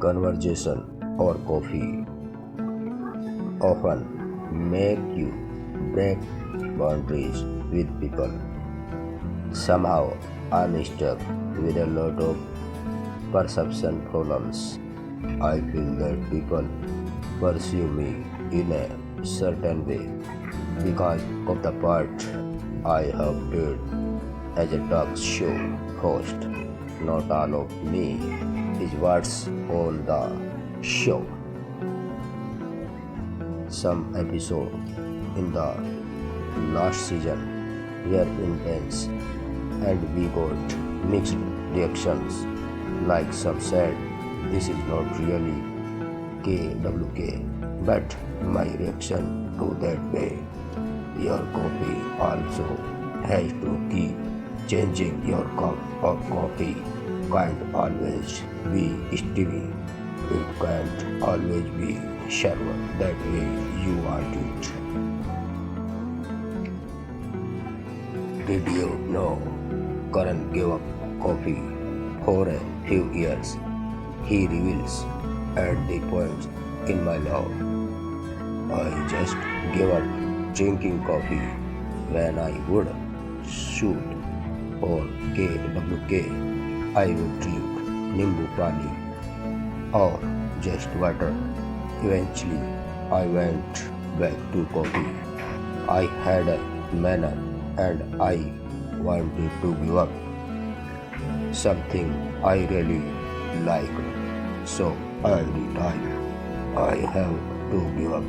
Conversation or coffee often make you break boundaries with people. Somehow I'm stuck with a lot of perception problems. I feel that people pursue me in a certain way because of the part I have played as a talk show host. Not all of me is what's on the show. Some episodes in the last season were intense and we got mixed reactions. Like some said, this is not really KWK, but my reaction to that way. Your coffee also has to keep changing. Your cup of coffee can't always be steamy. It can't always be sharper that way you want it. Did you know Karan gave up coffee for a few years? He reveals at the point in my love. I just gave up drinking coffee when I would shoot or KWK. I would drink Nimbu Pani or just water. Eventually, I went back to coffee. I had a manner and I wanted to give up something I really liked. So every time I have to give up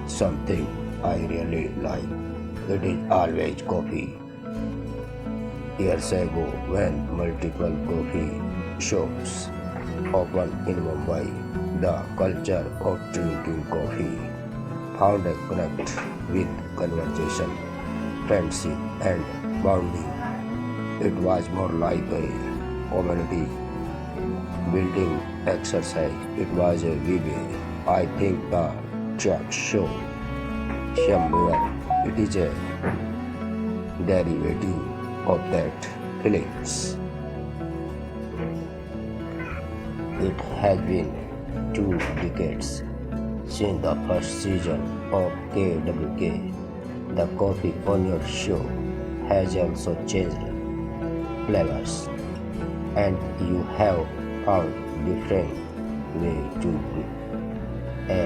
something I really like, it is always coffee. Years ago, when multiple coffee shops opened in Mumbai, the culture of drinking coffee found a connect with conversation, friendship, and bonding. It was more like a community building exercise. It was a way. I think the chat show somewhere it is a derivative of that feelings. It has been 2 decades since the first season of KWK. The coffee on your show has also changed flavors and you have found different way to a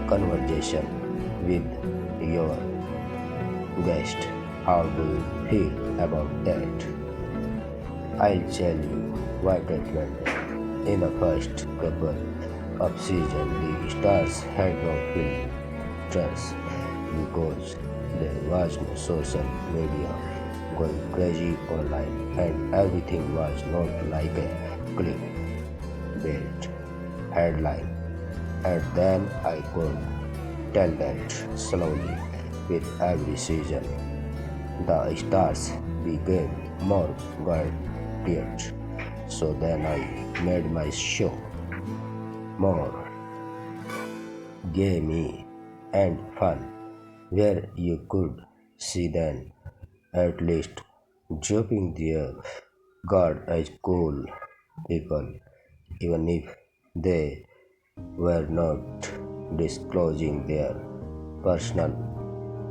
conversation with your guest. How do you feel about that? I'll tell you what happened. In the first couple of season, the stars had no filters because there was no social media going crazy online and everything was not like a clickbait headline. And then I could tell that slowly with every season the stars became more guarded. So then I made my show more gamey and fun, where you could see them at least dropping their guard as cool people, even if they were not disclosing their personal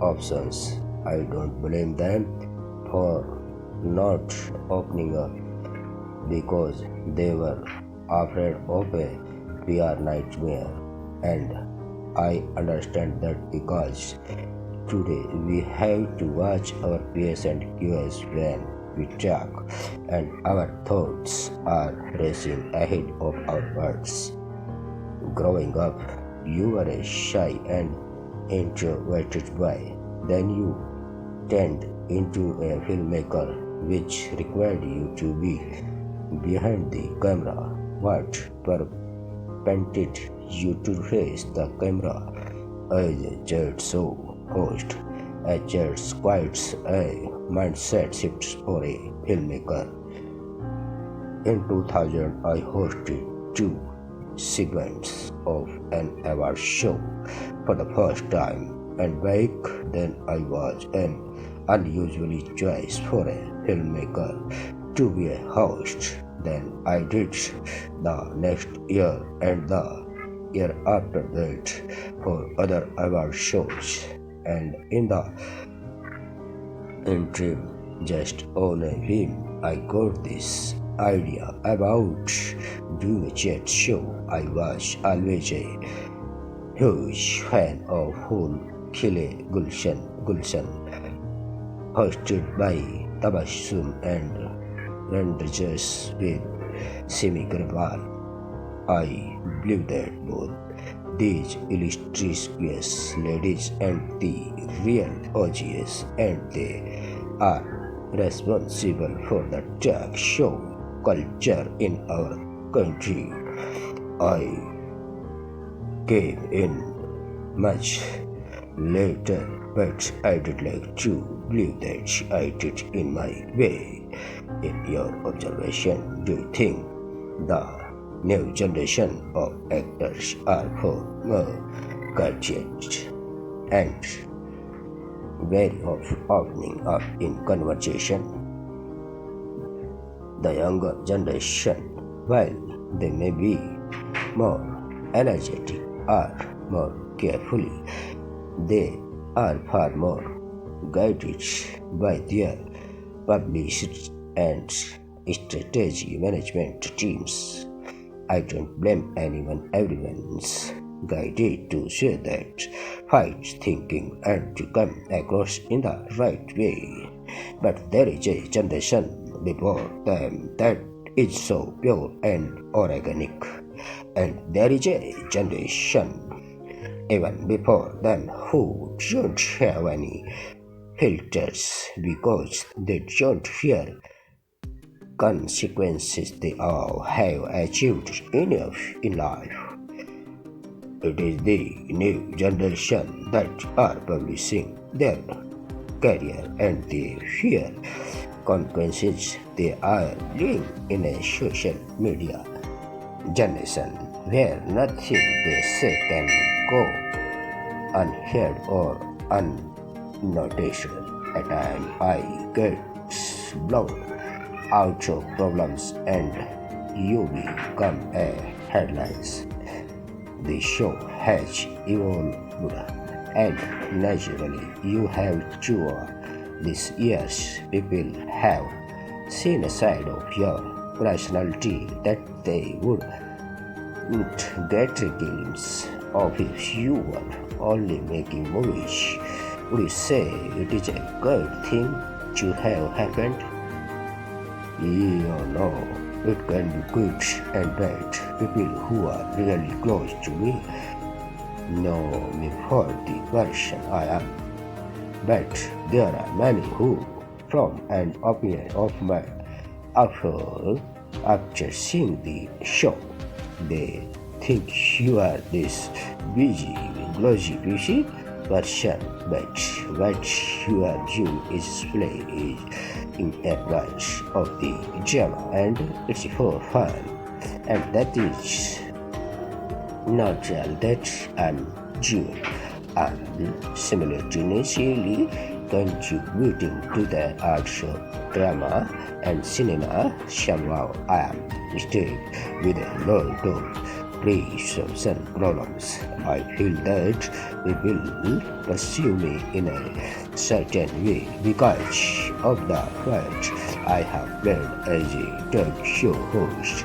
options. I don't blame them for not opening up because they were afraid of a PR nightmare, and I understand that because today we have to watch our P's and Q's when we talk, and our thoughts are racing ahead of our words. Growing up, you were a shy and introverted boy. Then you turned into a filmmaker, which required you to be behind the camera. What prompted you to face the camera as a chat show host? A chat quite a mindset shift for a filmmaker. In 2000, I hosted 2 segments of an award show for the first time, and back then I was an unusual choice for a filmmaker to be a host. than I did the next year and the year after that for other award shows. And in the interim, just on a whim, I got this idea about doing a chat show. I was always a huge fan of Phool Khile Gulshan, hosted by Tabassum and Randrajas with Simi Garbal. I believe that both these illustrious ladies and the real OGs and they are responsible for the talk show culture in our country. I came in much later, but I did like to believe that I did in my way. In your observation, do you think the new generation of actors are for more gadgets and very opening up in conversation? The younger generation, while they may be more energetic or more carefully, they are far more guided by their publicists and strategy management teams. I don't blame anyone, everyone's guided to say that right thinking and to come across in the right way. But there is a generation before them that is so pure and organic, and there is a generation even before them who don't have any filters because they don't fear consequences. They all have achieved enough in life. It is the new generation that are publishing their career and they fear consequences. They are living in a social media generation where nothing they say can go unheard or unnoticed. At times I get blown out of problems and you become a headlines. The show has evolved and naturally you have to these years people have seen a side of your personality that they would not get a glimpse of if you were only making movies. Would you say it is a good thing to have happened? No, it can be good and bad. People who are really close to me know me for the person I am. But there are many who form an opinion of my after seeing the show. They think you are this busy, glossy, busy person, but what you are doing is play in advance of the drama and it's for fun. And that is not all that I'm doing. I'm simultaneously contributing to the arts of drama and cinema. Somehow I am still with a lot of presumption problems. I feel that people pursue me in a certain way because of the fact I have played as a talk show host.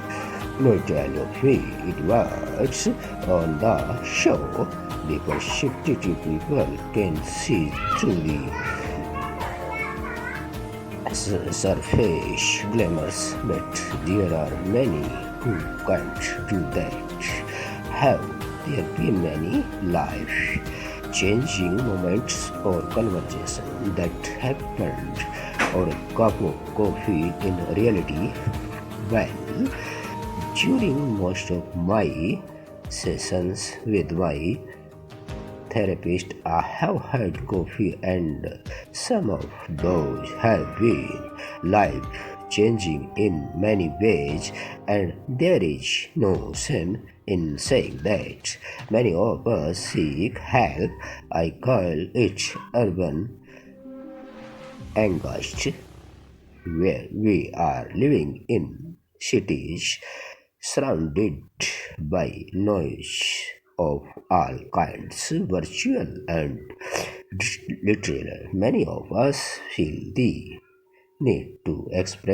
Not all of it was on the show. The perceptive people can see through the surface glamours, but there are many who can't do that. Have there been many life-changing moments or conversations that happened over a cup of coffee in reality? Well, during most of my sessions with my therapist, I have had coffee, and some of those have been life-changing in many ways, and there is no shame in saying that. Many of us seek help. I call it urban angst, where we are living in cities surrounded by noise of all kinds, virtual and literal. Many of us feel the need to express